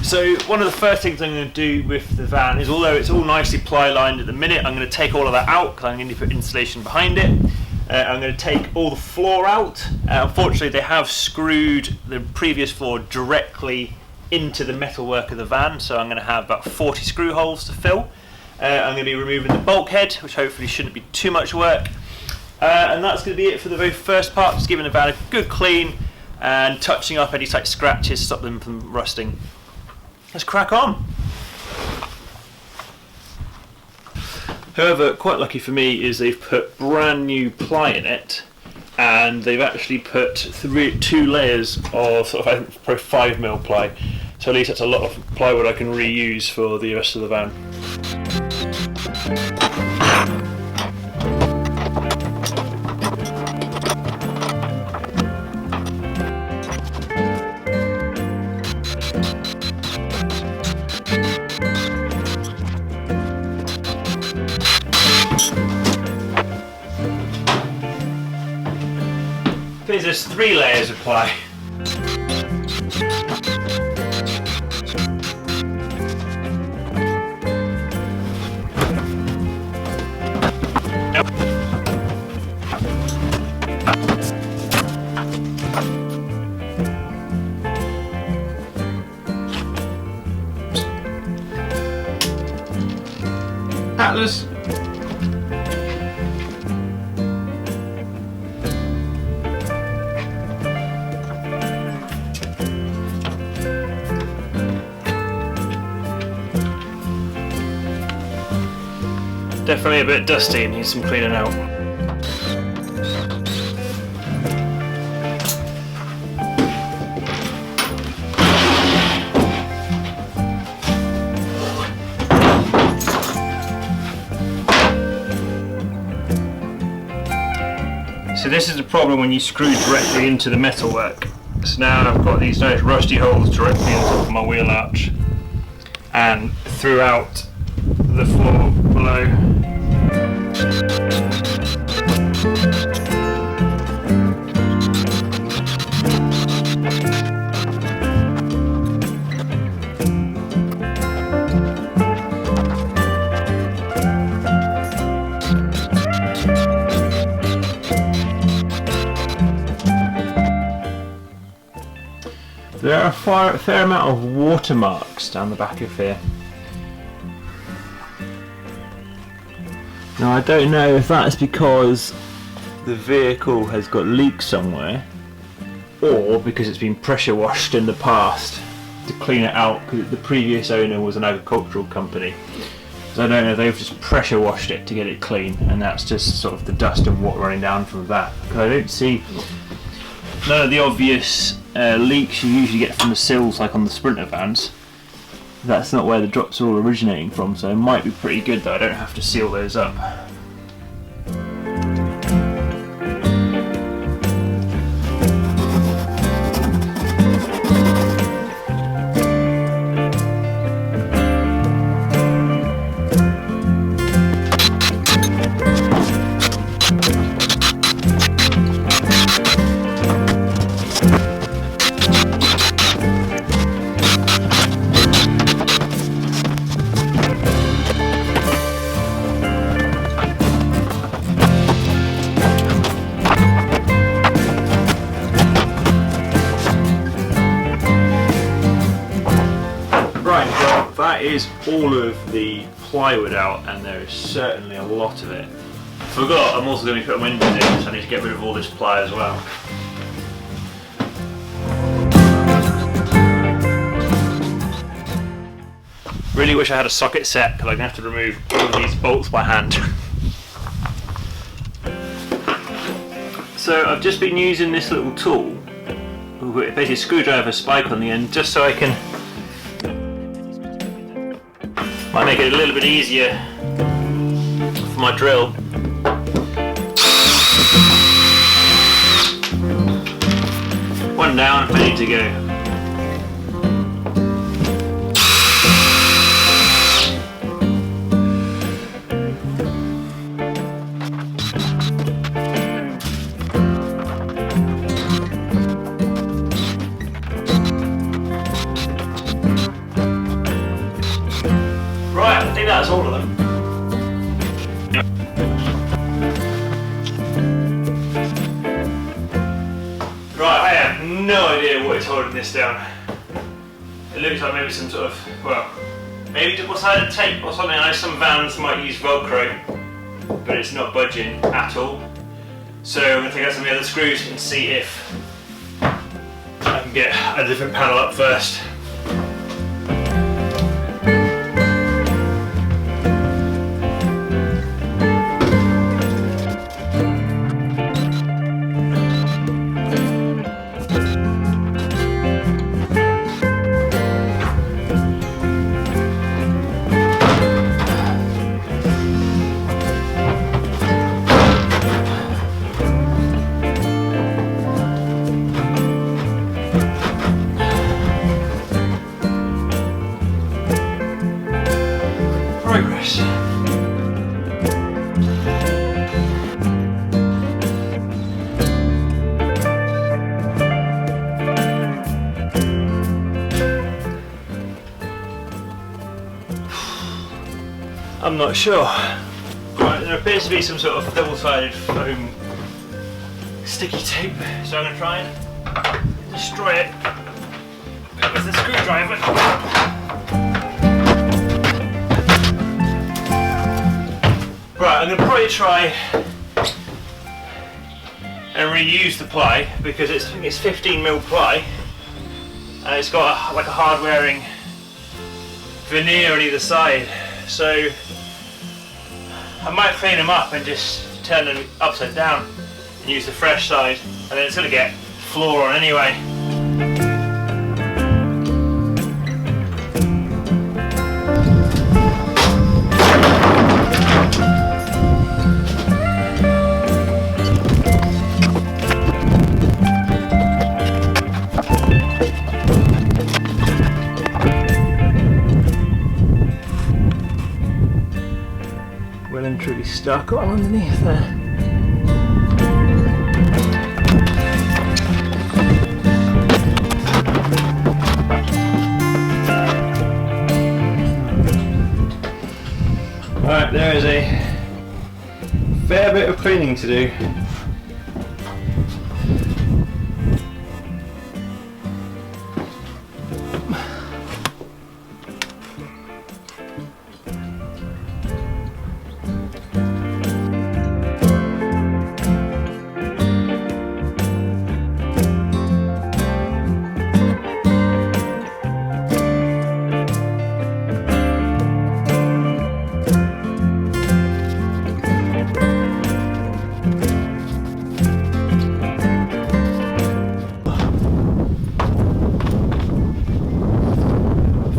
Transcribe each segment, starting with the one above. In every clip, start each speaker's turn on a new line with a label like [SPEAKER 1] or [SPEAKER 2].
[SPEAKER 1] So one of the first things I'm going to do with the van is, although it's all nicely ply lined at the minute, I'm going to take all of that out because I'm going to put insulation behind it. I'm going to take all the floor out. Unfortunately, they have screwed the previous floor directly into the metalwork of the van, so I'm going to have about 40 screw holes to fill. I'm going to be removing the bulkhead, which hopefully shouldn't be too much work. And that's going to be it for the very first part, just giving the van a good clean and touching up any tight scratches, stop them from rusting. Let's crack on. However, quite lucky for me is they've put brand new ply in it, and they've actually put two layers of sort of, I think, probably 5mm ply. So at least that's a lot of plywood I can reuse for the rest of the van. There's 3 layers of ply. Atlas. Definitely a bit dusty and needs some cleaning out. So this is the problem when you screw directly into the metalwork. So now I've got these nice rusty holes directly on top of my wheel arch and throughout the floor below. There are a fair amount of watermarks down the back of here. Now I don't know if that's because the vehicle has got leaks somewhere, or because it's been pressure washed in the past to clean it out, because the previous owner was an agricultural company. So I don't know if they've just pressure washed it to get it clean, and that's just sort of the dust and water running down from that. Because I don't see none of the obvious leaks you usually get from the sills like on the Sprinter vans. That's not where the drops are all originating from, so it might be pretty good that I don't have to seal those up. That is all of the plywood out, and there is certainly a lot of it. I forgot, I'm also going to be putting windows in, so I need to get rid of all this ply as well. Really wish I had a socket set, because I'm going to have to remove all of these bolts by hand. So I've just been using this little tool, basically a screwdriver spike on the end, just so I can might make it a little bit easier for my drill. One down, ready to go. what is holding this down. It looks like maybe some sort of, well, maybe double-sided tape or something. I know some vans might use Velcro, but it's not budging at all. So I'm going to take out some of the other screws and see if I can get a different panel up first. I'm not sure. Right, there appears to be some sort of double-sided foam sticky tape, so I'm going to try and destroy it with the screwdriver. Right, I'm going to probably try and reuse the ply because I think it's 15mm ply and it's got like a hard wearing veneer on either side. So I might clean them up and just turn them upside down and use the fresh side, and then it's going to get floor on anyway. Well and truly stuck on underneath there. Right, there is a fair bit of cleaning to do.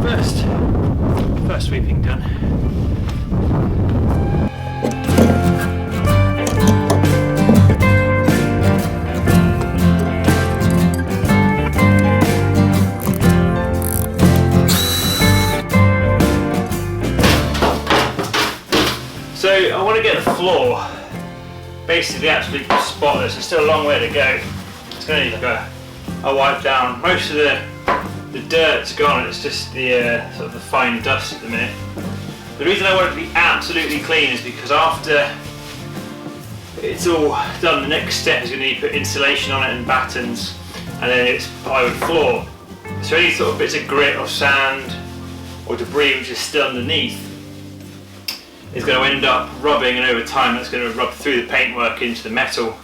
[SPEAKER 1] First sweeping done. So I want to get the floor basically absolutely spotless. There's still a long way to go. It's going to need like a wipe down. Most of the dirt's gone, it's just the sort of the fine dust at the minute. The reason I want it to be absolutely clean is because after it's all done, the next step is going to need to put insulation on it and battens, and then it's plywood floor. So any sort of bits of grit or sand or debris which is still underneath is going to end up rubbing, and over time that's going to rub through the paintwork into the metal,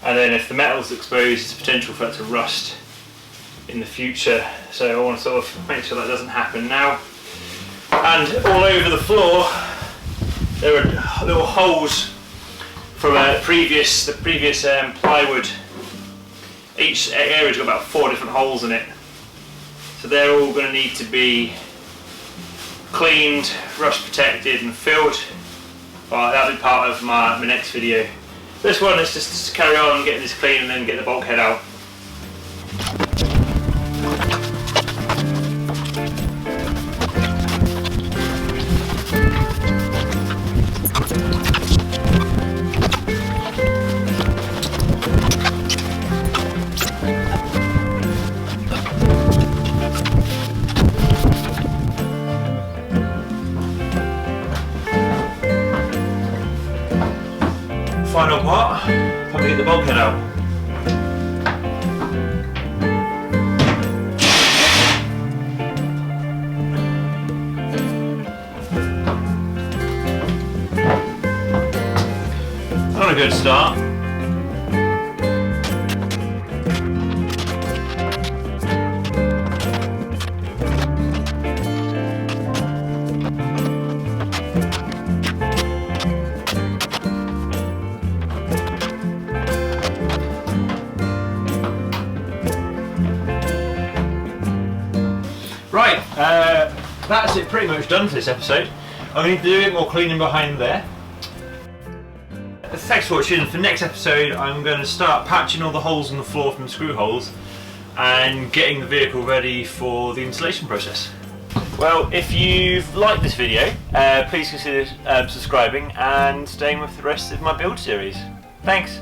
[SPEAKER 1] and then if the metal's exposed, there's potential for it to rust in the future. So I want to sort of make sure that doesn't happen now. And all over the floor there are little holes from the previous plywood. Each area's got about 4 different holes in it, so they're all going to need to be cleaned, rust protected and filled. Well, that'll be part of my next video. This one is just to carry on getting this clean and then get the bulkhead out. Final part, time to get the bulkhead out. not a good start. Right, that's it pretty much done for this episode. I'm going to do a bit more cleaning behind there. Thanks for watching. For next episode I'm going to start patching all the holes in the floor from the screw holes and getting the vehicle ready for the installation process. Well, if you've liked this video, please consider subscribing and staying with the rest of my build series. Thanks!